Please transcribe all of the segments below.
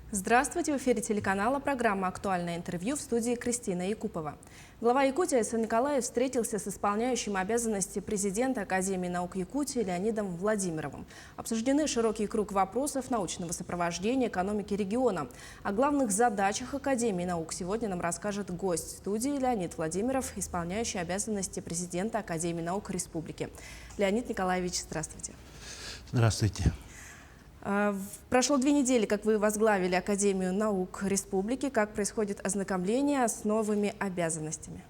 Здравствуйте! В эфире телеканала программа «Актуальное интервью», в студии Кристина Якупова. Глава Якутии Айсан Николаев встретился с исполняющим обязанности президента Академии наук Якутии Леонидом Владимировым. Обсуждены широкий круг вопросов научного сопровождения экономики региона. О главных задачах Академии наук сегодня нам расскажет гость студии Леонид Владимиров, исполняющий обязанности президента Академии наук Республики. Леонид Николаевич, здравствуйте. Здравствуйте. Прошло 2 недели, как вы возглавили Академию наук Республики. Как происходит ознакомление с новыми обязанностями?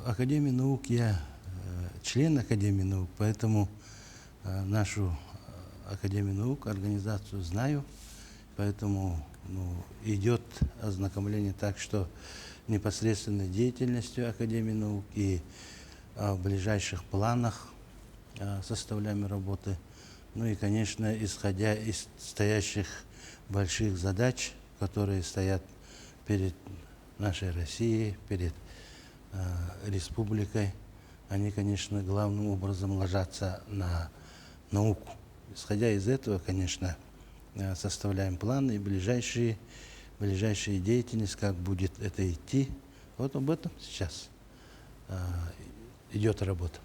Академия наук, я член Академии наук, поэтому нашу Академию наук, организацию знаю, поэтому идет ознакомление так, что непосредственно деятельностью Академии наук и в ближайших планах составляем работы. Ну и, конечно, исходя из стоящих больших задач, которые стоят перед нашей Россией, перед республикой, они, конечно, главным образом ложатся на науку. Исходя из этого, конечно, составляем планы и ближайшие деятельность, как будет это идти. Вот об этом сейчас идет работа.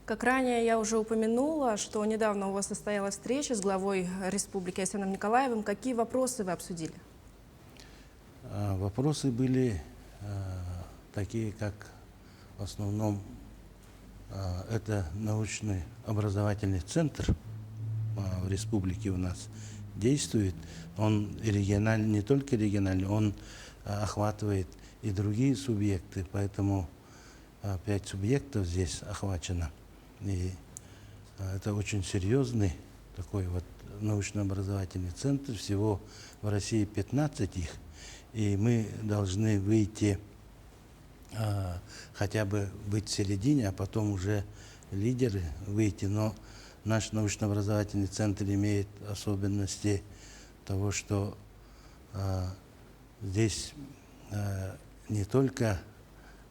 Как ранее я уже упомянула, что недавно у вас состоялась встреча с главой республики Айсаном Николаевым. Какие вопросы вы обсудили? Вопросы были такие, как в основном это научный образовательный центр в республике у нас действует. Он региональный, не только региональный, он охватывает и другие субъекты, поэтому 5 субъектов здесь охвачено. И это очень серьезный такой вот научно-образовательный центр. Всего в России 15 их. И мы должны выйти, хотя бы быть в середине, а потом уже лидеры выйти. Но наш научно-образовательный центр имеет особенности того, что здесь не только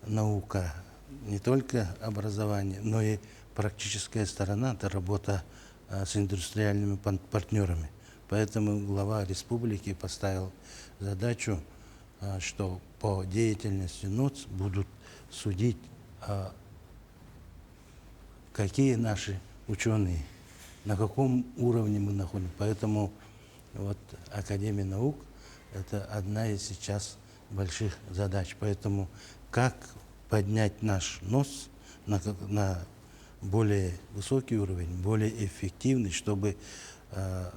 наука, не только образование, но и практическая сторона, это работа с индустриальными партнерами. Поэтому глава республики поставил задачу, что по деятельности НОЦ будут судить, какие наши ученые, на каком уровне мы находимся. Поэтому вот Академия наук – это одна из сейчас больших задач. Поэтому как поднять наш НОС на более высокий уровень, более эффективный, чтобы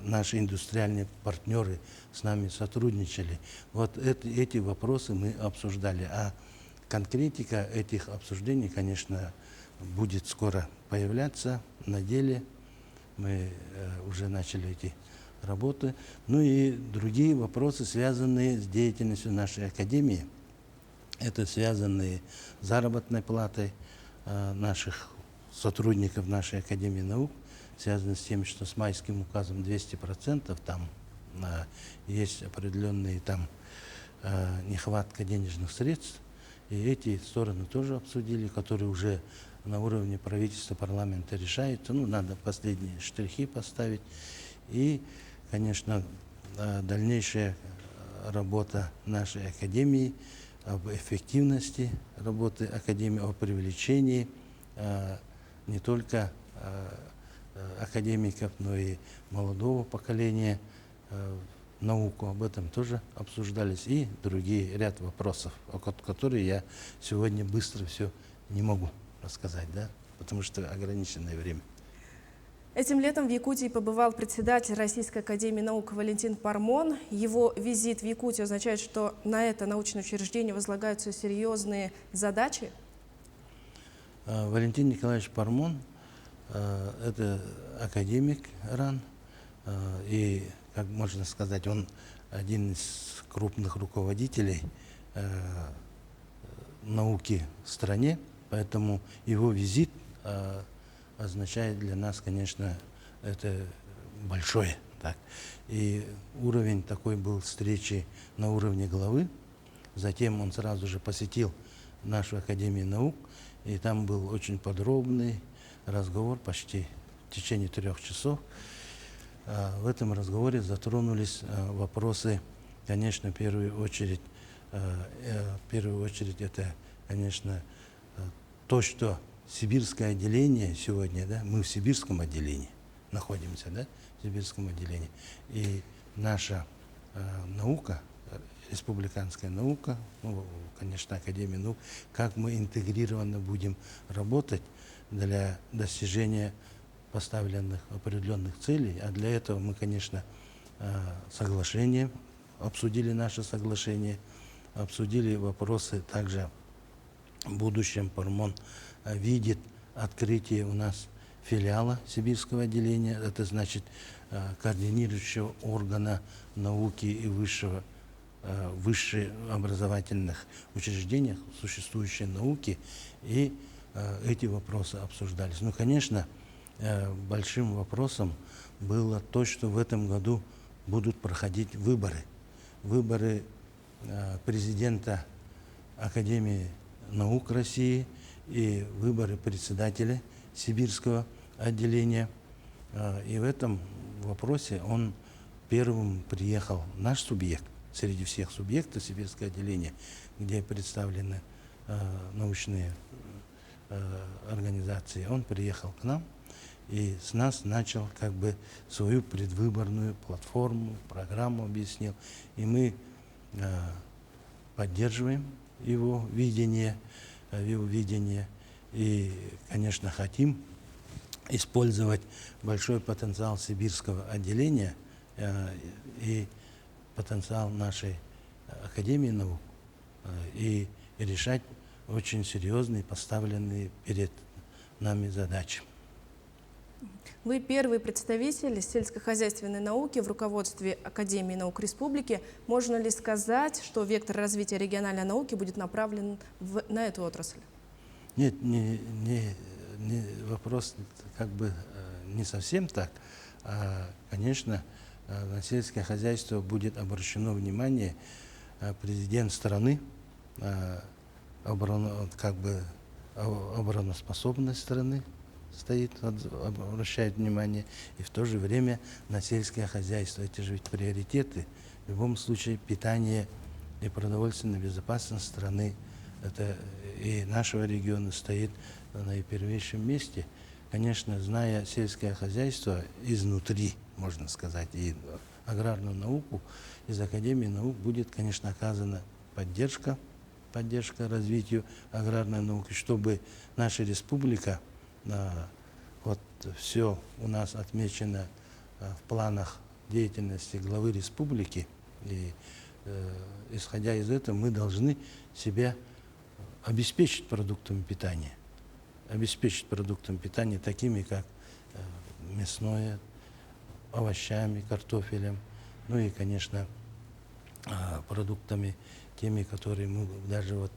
наши индустриальные партнеры с нами сотрудничали. Вот эти вопросы мы обсуждали. А конкретика этих обсуждений, конечно, будет скоро появляться на деле. Мы уже начали эти работы. Ну и другие вопросы, связанные с деятельностью нашей академии. Это связанные с заработной платой наших сотрудников нашей Академии наук, связано с тем, что с майским указом 200%, там есть определенные нехватка денежных средств. И эти стороны тоже обсудили, которые уже на уровне правительства, парламента решаются. Надо последние штрихи поставить. И, конечно, дальнейшая работа нашей Академии об эффективности работы Академии, о привлечении не только академиков, но и молодого поколения в науку. Об этом тоже обсуждались и другие ряд вопросов, которые я сегодня быстро все не могу рассказать, потому что ограниченное время. Этим летом в Якутии побывал председатель Российской академии наук Валентин Пармон. Его визит в Якутию означает, что на это научное учреждение возлагаются серьезные задачи? Валентин Николаевич Пармон – это академик РАН, и, как можно сказать, он один из крупных руководителей науки в стране, поэтому его визит означает для нас, конечно, это большое. И уровень такой был встречи на уровне главы. Затем он сразу же посетил нашу Академию наук, и там был очень подробный разговор, почти в течение 3 часов. в этом разговоре затронулись вопросы, конечно, в первую очередь это, конечно, то, что сибирское отделение сегодня, да, мы в сибирском отделении находимся, да, в сибирском отделении, и наша наука, республиканская наука, ну, конечно, Академия наук, как мы интегрированно будем работать для достижения поставленных определенных целей. А для этого мы, конечно, соглашение, обсудили наше соглашение, обсудили вопросы также в будущем. Пармон видит открытие у нас филиала сибирского отделения, это значит координирующего органа науки и высших образовательных учреждениях существующей науки, и эти вопросы обсуждались. Ну, конечно, большим вопросом было то, что в этом году будут проходить выборы. Выборы президента Академии наук России и выборы председателя сибирского отделения. И в этом вопросе он первым приехал, наш субъект, среди всех субъектов сибирского отделения, где представлены научные организации, он приехал к нам и с нас начал как бы свою предвыборную платформу, программу объяснил. И мы поддерживаем его видение, и, конечно, хотим использовать большой потенциал сибирского отделения и потенциал нашей Академии наук и решать очень серьезные поставленные перед нами задачи. Вы первый представитель сельскохозяйственной науки в руководстве Академии наук Республики. Можно ли сказать, что вектор развития региональной науки будет направлен на эту отрасль? Нет, вопрос как бы не совсем так. Конечно, на сельское хозяйство будет обращено внимание. Президент страны, обороноспособность страны стоит, обращает внимание, и в то же время на сельское хозяйство. Это же ведь приоритеты. В любом случае питание и продовольственная безопасность страны, это и нашего региона стоит на первейшем месте. Конечно, зная сельское хозяйство изнутри, можно сказать, и аграрную науку, из Академии наук будет, конечно, оказана поддержка развитию аграрной науки, чтобы наша республика, вот все у нас отмечено в планах деятельности главы республики, и исходя из этого мы должны себя обеспечить продуктами питания, такими как мясное, овощами, картофелем, ну и, конечно, продуктами теми, которые мы даже вот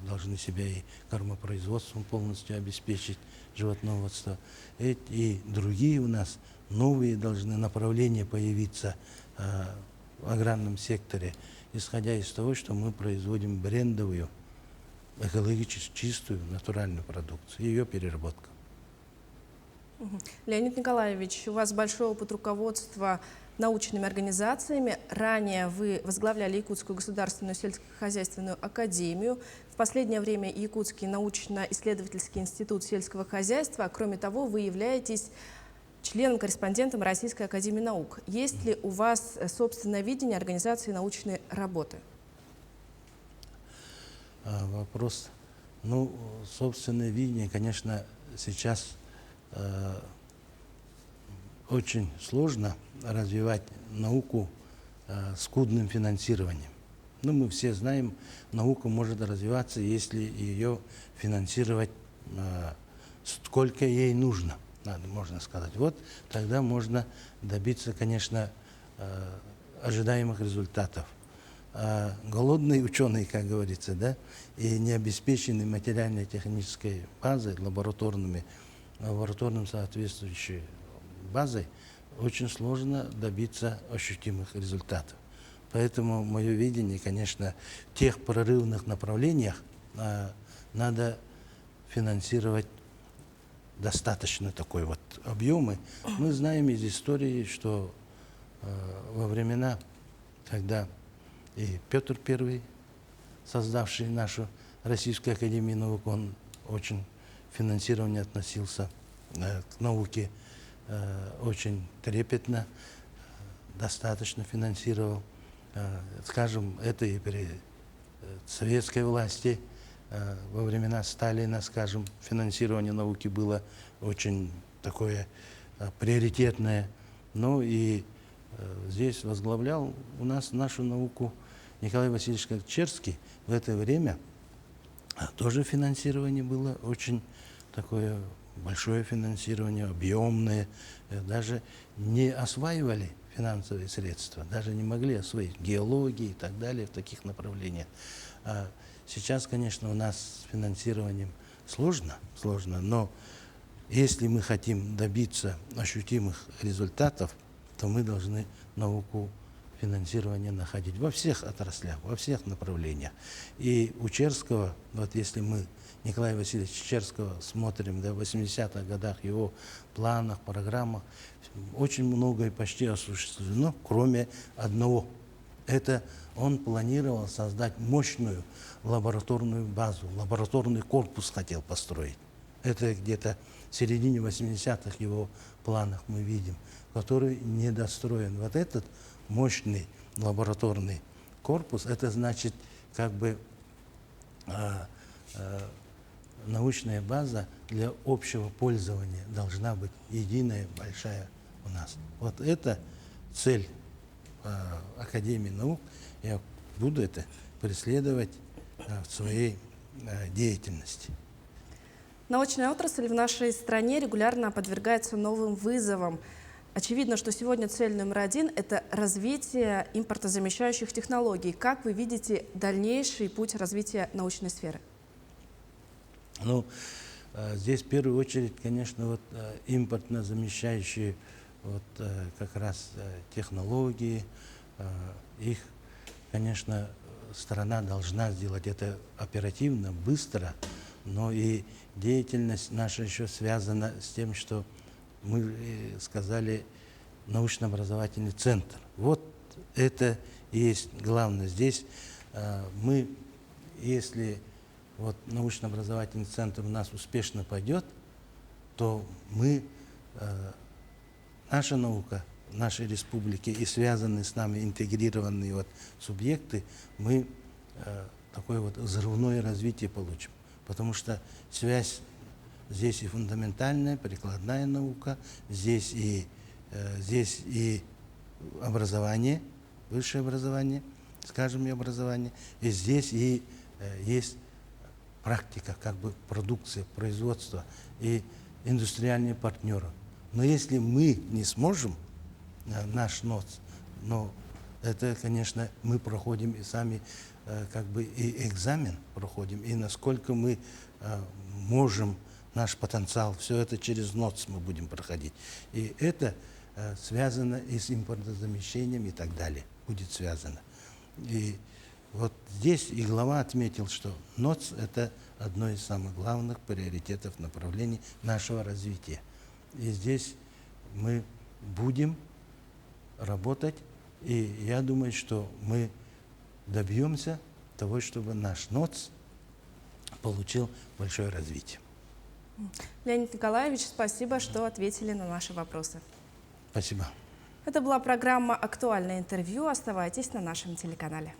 должны себя и кормопроизводством полностью обеспечить, животноводство. И другие у нас новые должны направления появиться в аграрном секторе, исходя из того, что мы производим брендовую, экологически чистую, натуральную продукцию, ее переработка. Леонид Николаевич, у вас большой опыт руководства научными организациями. Ранее вы возглавляли Якутскую государственную сельскохозяйственную академию. В последнее время Якутский научно-исследовательский институт сельского хозяйства. Кроме того, вы являетесь членом-корреспондентом Российской академии наук. Есть ли у вас собственное видение организации научной работы? Вопрос. Ну, собственное видение, конечно, сейчас очень сложно развивать науку скудным финансированием. Ну, мы все знаем, наука может развиваться, если ее финансировать сколько ей нужно, можно сказать. Вот тогда можно добиться, конечно, ожидаемых результатов. А голодные ученые, как говорится, да, и не обеспеченные материально-технической базой, лабораторным соответствующей базой, очень сложно добиться ощутимых результатов. Поэтому мое видение, конечно, в тех прорывных направлениях надо финансировать достаточно такой вот объемы. Мы знаем из истории, что во времена, когда и Петр I, создавший нашу Российскую Академию Наук, он очень финансирование относился к науке очень трепетно, достаточно финансировал. Скажем, это и при советской власти, во времена Сталина, скажем, финансирование науки было очень такое приоритетное. Ну и здесь возглавлял у нас нашу науку Николай Васильевич Черский. В это время тоже финансирование было очень такое большое финансирование, объемное. Даже не осваивали финансовые средства, даже не могли освоить геологии и так далее в таких направлениях. А сейчас, конечно, у нас с финансированием сложно, но если мы хотим добиться ощутимых результатов, то мы должны науку финансирования находить во всех отраслях, во всех направлениях. И у Черского, вот если мы Николая Васильевича Черского смотрим, да, в 80-х годах, его планах, программах, очень многое почти осуществлено, кроме одного. Это он планировал создать мощную лабораторную базу, лабораторный корпус хотел построить. Это где-то в середине 80-х его планах мы видим, который недостроен. Вот этот мощный лабораторный корпус, это значит как бы научная база для общего пользования должна быть единая, большая у нас. Вот это цель Академии наук. Я буду это преследовать в своей деятельности. Научная отрасль в нашей стране регулярно подвергается новым вызовам. Очевидно, что сегодня цель номер один – это развитие импортозамещающих технологий. Как вы видите дальнейший путь развития научной сферы? Ну, здесь в первую очередь, конечно, вот импортно-замещающие вот как раз технологии, их, конечно, страна должна сделать это оперативно, быстро, но и деятельность наша еще связана с тем, что мы сказали научно-образовательный центр. Вот это и есть главное. Здесь мы, если вот научно-образовательный центр у нас успешно пойдет, то мы, наша наука, нашей республики и связанные с нами интегрированные вот субъекты, мы такое вот взрывное развитие получим. Потому что связь здесь и фундаментальная, прикладная наука, здесь и образование, высшее образование, скажем, и образование, и здесь и есть практика, как бы продукция, производство и индустриальные партнеры. Но если мы не сможем, наш НОЦ, но это, конечно, мы проходим и сами, как бы и экзамен проходим, и насколько мы можем, наш потенциал, все это через НОЦ мы будем проходить. И это связано и с импортозамещением и так далее, будет связано. И вот здесь и глава отметил, что НОЦ – это одно из самых главных приоритетов направлений нашего развития. И здесь мы будем работать, и я думаю, что мы добьемся того, чтобы наш НОЦ получил большое развитие. Леонид Николаевич, спасибо, что ответили на наши вопросы. Спасибо. Это была программа «Актуальное интервью». Оставайтесь на нашем телеканале.